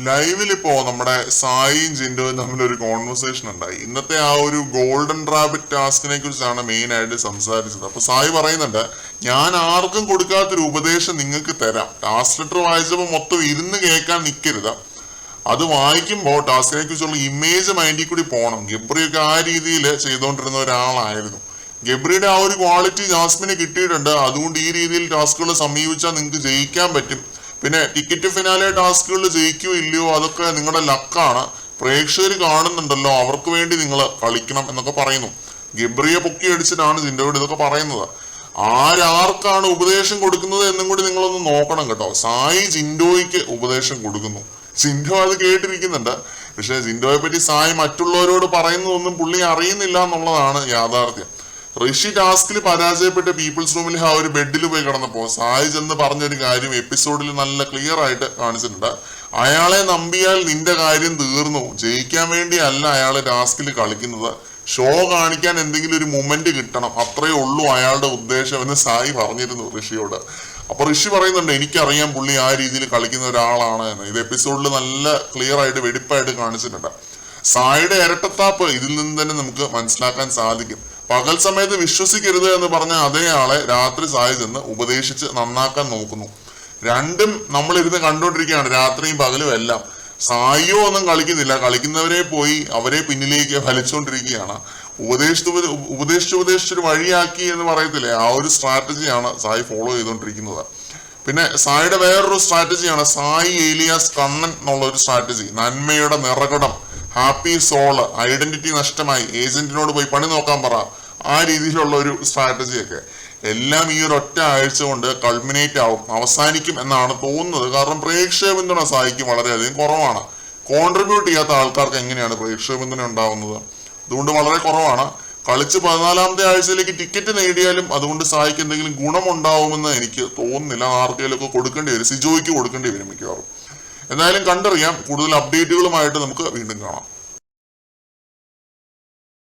ലൈവിലിപ്പോ നമ്മുടെ സായിയും ജിൻഡോയും തമ്മിലൊരു കോൺവെർസേഷൻ ഉണ്ടായി. ഇന്നത്തെ ആ ഒരു ഗോൾഡൻ റാബിറ്റ് ടാസ്കിനെ കുറിച്ചാണ് മെയിൻ ആയിട്ട് സംസാരിച്ചത്. അപ്പൊ സായി പറയുന്നുണ്ട്, ഞാൻ ആർക്കും കൊടുക്കാത്തൊരു ഉപദേശം നിങ്ങൾക്ക് തരാം. ടാസ്ക് ലെറ്റർ വായിച്ചപ്പോൾ മൊത്തം ഇരുന്ന് കേൾക്കാൻ നിൽക്കരുത്. അത് വായിക്കുമ്പോൾ ടാസ്കിനെ കുറിച്ചുള്ള ഇമേജ് മൈൻഡിൽ കൂടി പോകണം. ഗബ്രിയൊക്കെ ആ രീതിയിൽ ചെയ്തുകൊണ്ടിരുന്ന ഒരാളായിരുന്നു. ഗബ്രിയുടെ ആ ഒരു ക്വാളിറ്റി ജാസ്മിന് കിട്ടിയിട്ടുണ്ട്. അതുകൊണ്ട് ഈ രീതിയിൽ ടാസ്കുകൾ സമീപിച്ചാൽ നിങ്ങൾക്ക് ജയിക്കാൻ പറ്റും. പിന്നെ ടിക്കറ്റ് ഫിനാലെ ടാസ്കുകളിൽ ജയിക്കുകയോ ഇല്ലയോ അതൊക്കെ നിങ്ങളുടെ ലക്കാണ്. പ്രേക്ഷകർ കാണുന്നുണ്ടല്ലോ, അവർക്ക് വേണ്ടി നിങ്ങൾ കളിക്കണം എന്നൊക്കെ പറയുന്നു. ഗബ്രിയെ പൊക്കി അടിച്ചിട്ടാണ് ജിൻഡോയോട് ഇതൊക്കെ പറയുന്നത്. ആർക്കാണ് ഉപദേശം കൊടുക്കുന്നത് എന്നും കൂടി നിങ്ങളൊന്ന് നോക്കണം കേട്ടോ. സായി ജിൻഡോയ്ക്ക് ഉപദേശം കൊടുക്കുന്നു. ജിൻഡോ അത് കേട്ടിരിക്കുന്നുണ്ട്. പക്ഷെ ജിൻഡോയെ പറ്റി സായി മറ്റുള്ളവരോട് പറയുന്നതൊന്നും പുള്ളി അറിയുന്നില്ല എന്നുള്ളതാണ് യാഥാർത്ഥ്യം. ഋഷി ടാസ്കിൽ പരാജയപ്പെട്ട് പീപ്പിൾസ് റൂമിൽ ആ ഒരു ബെഡിൽ പോയി കിടന്നപ്പോൾ സായി ചെന്ന് പറഞ്ഞൊരു കാര്യം എപ്പിസോഡിൽ നല്ല ക്ലിയർ ആയിട്ട് കാണിച്ചിട്ടുണ്ട്. അയാളെ നമ്പിയാൽ നിന്റെ കാര്യം തീർന്നു. ജയിക്കാൻ വേണ്ടി അല്ല അയാൾ ടാസ്കിൽ കളിക്കുന്നത്, ഷോ കാണിക്കാൻ എന്തെങ്കിലും ഒരു മൊമെന്റ് കിട്ടണം, അത്രയേ ഉള്ളൂ അയാളുടെ ഉദ്ദേശം എന്ന് സായി പറഞ്ഞിരുന്നു ഋഷിയോട്. അപ്പൊ ഋഷി പറയുന്നുണ്ട്, എനിക്കറിയാം പുള്ളി ആ രീതിയിൽ കളിക്കുന്ന ഒരാളാണ് എന്ന്. ഇത് എപ്പിസോഡിൽ നല്ല ക്ലിയർ ആയിട്ട് വെടിപ്പായിട്ട് കാണിച്ചിട്ടുണ്ട്. സായിയുടെ ഇരട്ടത്താപ്പ് ഇതിൽ നിന്ന് തന്നെ നമുക്ക് മനസ്സിലാക്കാൻ സാധിക്കും. പകൽ സമയത്ത് വിശ്വസിക്കരുത് എന്ന് പറഞ്ഞ അതേ ആളെ രാത്രി സായി ചെന്ന് ഉപദേശിച്ച് നന്നാക്കാൻ നോക്കുന്നു. രണ്ടും നമ്മളിരുന്ന് കണ്ടുകൊണ്ടിരിക്കുകയാണ്, രാത്രിയും പകലും എല്ലാം. സായിയോ ഒന്നും കളിക്കുന്നില്ല, കളിക്കുന്നവരെ പോയി അവരെ പിന്നിലേക്ക് വലിച്ചുകൊണ്ടിരിക്കുകയാണ്. ഉപദേശിച്ചൊരു വഴിയാക്കി എന്ന് പറയത്തില്ലേ, ആ ഒരു സ്ട്രാറ്റജിയാണ് സായി ഫോളോ ചെയ്തുകൊണ്ടിരിക്കുന്നത്. പിന്നെ സായിയുടെ വേറൊരു സ്ട്രാറ്റജിയാണ് സായി ഏലിയാസ് കണ്ണൻ എന്നുള്ള ഒരു സ്ട്രാറ്റജി. നന്മയുടെ നിറകടം, ഹാപ്പി സോള്, ഐഡന്റിറ്റി നഷ്ടമായി, ഏജന്റിനോട് പോയി പണി നോക്കാൻ പറ, ആ രീതിയിലുള്ള ഒരു സ്ട്രാറ്റജിയൊക്കെ എല്ലാം ഈ ഒരു ഒറ്റ ആഴ്ച കൊണ്ട് കൾമിനേറ്റ് ആവും, അവസാനിക്കും എന്നാണ് തോന്നുന്നത്. കാരണം പ്രേക്ഷക പിന്തുണ സായിക്കും വളരെയധികം കുറവാണ്. കോൺട്രിബ്യൂട്ട് ചെയ്യാത്ത ആൾക്കാർക്ക് എങ്ങനെയാണ് പ്രേക്ഷക പിന്തുണ ഉണ്ടാവുന്നത്? അതുകൊണ്ട് വളരെ കുറവാണ്. കളിച്ച് 14ാമത്തെ ആഴ്ചയിലേക്ക് ടിക്കറ്റ് നേടിയാലും അതുകൊണ്ട് സായിക്ക് എന്തെങ്കിലും ഗുണമുണ്ടാവുമെന്ന് എനിക്ക് തോന്നുന്നില്ല. ആർക്കെങ്കിലും ഒക്കെ കൊടുക്കേണ്ടി വരും, സിജോയ്ക്ക് കൊടുക്കേണ്ടി വരും മിക്കവാറും. എന്തായാലും കണ്ടറിയാം. കൂടുതൽ അപ്ഡേറ്റുകളുമായിട്ട് നമുക്ക് വീണ്ടും കാണാം.